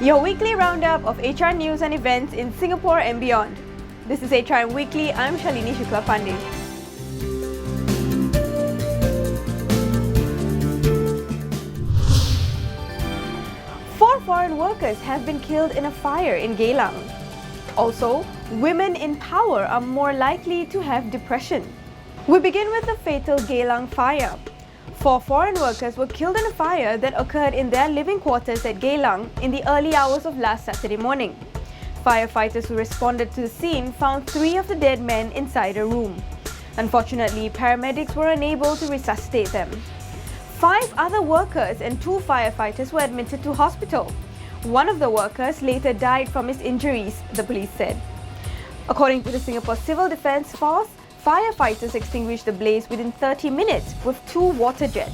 Your weekly roundup of HR news and events in Singapore and beyond. This is Hrm Weekly. I'm Shalini Shukla Pandey. Four foreign workers have been killed in a fire in Geylang. Also, women in power are more likely to have depression. We begin with the fatal Geylang fire. 4 foreign workers were killed in a fire that occurred in their living quarters at Geylang in the early hours of last Saturday morning. Firefighters who responded to the scene found 3 of the dead men inside a room. Unfortunately, paramedics were unable to resuscitate them. 5 other workers and 2 firefighters were admitted to hospital. One of the workers later died from his injuries, the police said. According to the Singapore Civil Defence Force, firefighters extinguished the blaze within 30 minutes with 2 water jets.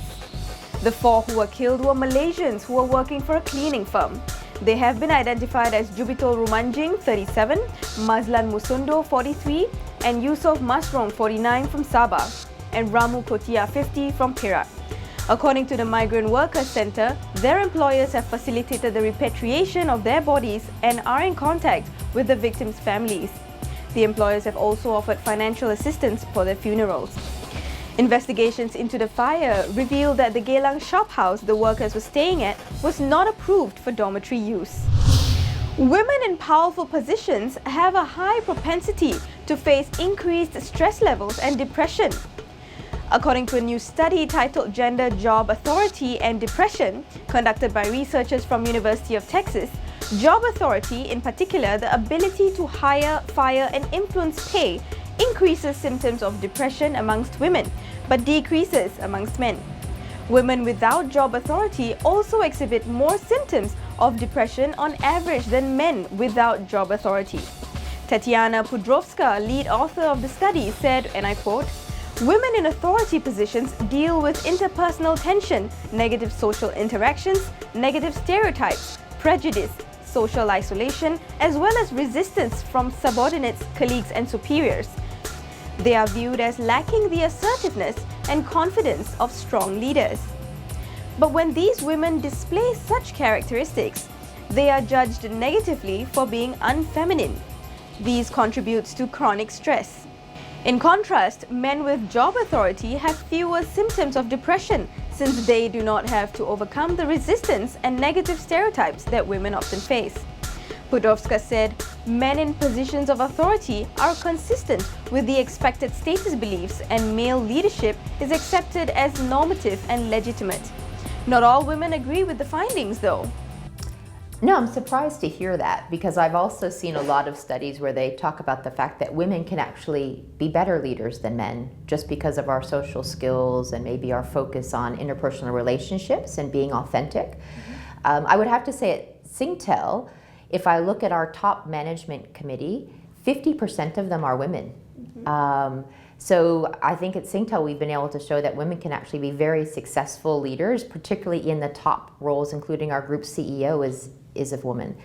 The 4 who were killed were Malaysians who were working for a cleaning firm. They have been identified as Jubitol Rumanjing, 37, Mazlan Musundo, 43, and Yusof Masrom, 49 from Sabah, and Ramu Kotia, 50 from Perak. According to the Migrant Workers Centre, their employers have facilitated the repatriation of their bodies and are in contact with the victims' families. The employers have also offered financial assistance for their funerals. Investigations into the fire revealed that the Geylang shop house the workers were staying at was not approved for dormitory use. Women in powerful positions have a high propensity to face increased stress levels and depression. According to a new study titled Gender, Job Authority and Depression, conducted by researchers from University of Texas, job authority, in particular the ability to hire, fire and influence pay, increases symptoms of depression amongst women, but decreases amongst men. Women without job authority also exhibit more symptoms of depression on average than men without job authority. Tatiana Pudrovska, lead author of the study, said, and I quote, "Women in authority positions deal with interpersonal tension, negative social interactions, negative stereotypes, prejudice, social isolation, as well as resistance from subordinates, colleagues and superiors. They are viewed as lacking the assertiveness and confidence of strong leaders. But when these women display such characteristics, they are judged negatively for being unfeminine. These contributes to chronic stress. In contrast, men with job authority have fewer symptoms of depression since they do not have to overcome the resistance and negative stereotypes that women often face." Pudovska said, "Men in positions of authority are consistent with the expected status beliefs and male leadership is accepted as normative and legitimate." Not all women agree with the findings, though. No, I'm surprised to hear that because I've also seen a lot of studies where they talk about the fact that women can actually be better leaders than men just because of our social skills and maybe our focus on interpersonal relationships and being authentic. I would have to say at Singtel, if I look at our top management committee, 50% of them are women. So I think at Singtel we've been able to show that women can actually be very successful leaders, particularly in the top roles, including our group CEO is a woman.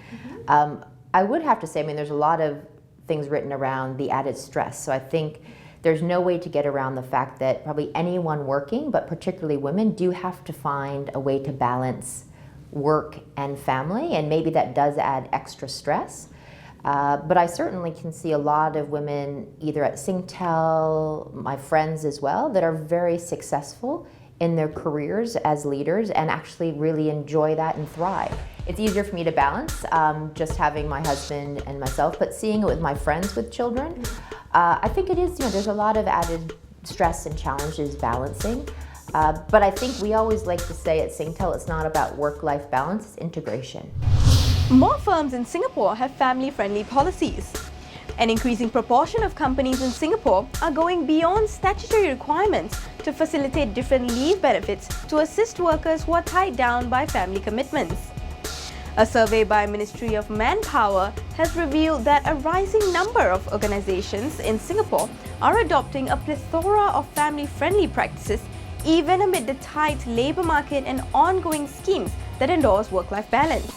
I would have to say, I mean, there's a lot of things written around the added stress. So I think there's no way to get around the fact that probably anyone working, but particularly women, do have to find a way to balance work and family, and maybe that does add extra stress. But I certainly can see a lot of women, either at Singtel, my friends as well, that are very successful in their careers as leaders and actually really enjoy that and thrive. It's easier for me to balance just having my husband and myself, but seeing it with my friends with children, I think it is, there's a lot of added stress and challenges balancing. But I think we always like to say at Singtel, it's not about work-life balance, it's integration. More firms in Singapore have family-friendly policies. An increasing proportion of companies in Singapore are going beyond statutory requirements to facilitate different leave benefits to assist workers who are tied down by family commitments. A survey by Ministry of Manpower has revealed that a rising number of organizations in Singapore are adopting a plethora of family-friendly practices even amid the tight labour market and ongoing schemes that endorse work-life balance.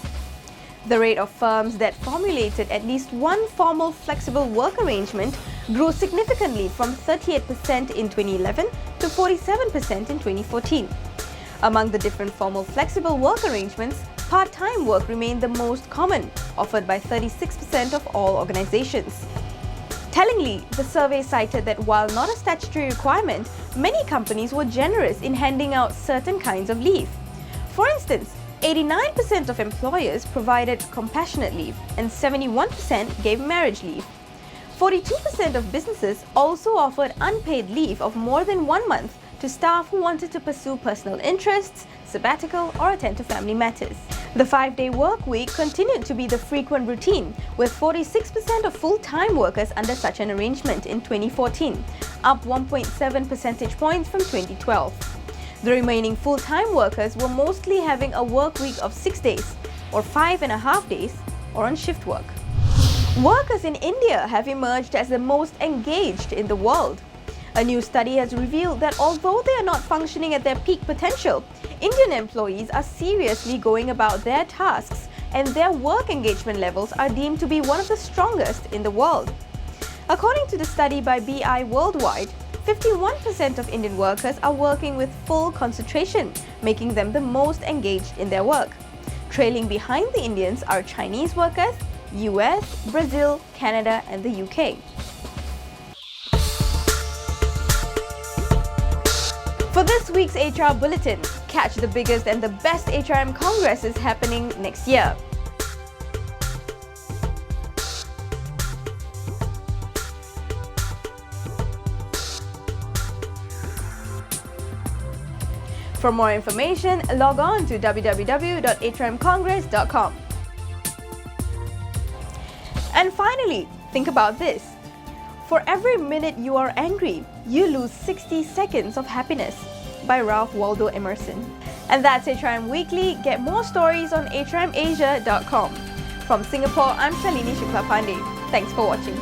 The rate of firms that formulated at least one formal flexible work arrangement grew significantly from 38% in 2011 to 47% in 2014. Among the different formal flexible work arrangements, part-time work remained the most common, offered by 36% of all organizations. Tellingly, the survey cited that while not a statutory requirement, many companies were generous in handing out certain kinds of leave. For instance, 89% of employers provided compassionate leave and 71% gave marriage leave. 42% of businesses also offered unpaid leave of more than 1 month to staff who wanted to pursue personal interests, sabbatical, or attend to family matters. The 5-day work week continued to be the frequent routine, with 46% of full-time workers under such an arrangement in 2014, up 1.7 percentage points from 2012. The remaining full-time workers were mostly having a work week of 6 days, or 5.5 days, or on shift work. Workers in India have emerged as the most engaged in the world. A new study has revealed that although they are not functioning at their peak potential, Indian employees are seriously going about their tasks and their work engagement levels are deemed to be one of the strongest in the world. According to the study by BI Worldwide, 51% of Indian workers are working with full concentration, making them the most engaged in their work. Trailing behind the Indians are Chinese workers, US, Brazil, Canada, and the UK. For this week's HR Bulletin, catch the biggest and the best HRM congresses happening next year. For more information, log on to www.hrmcongress.com. And finally, think about this. For every minute you are angry, you lose 60 seconds of happiness, by Ralph Waldo Emerson. And that's Hrm Weekly. Get more stories on hrmasia.com. From Singapore, I'm Shalini Shukla Pandey. Thanks for watching.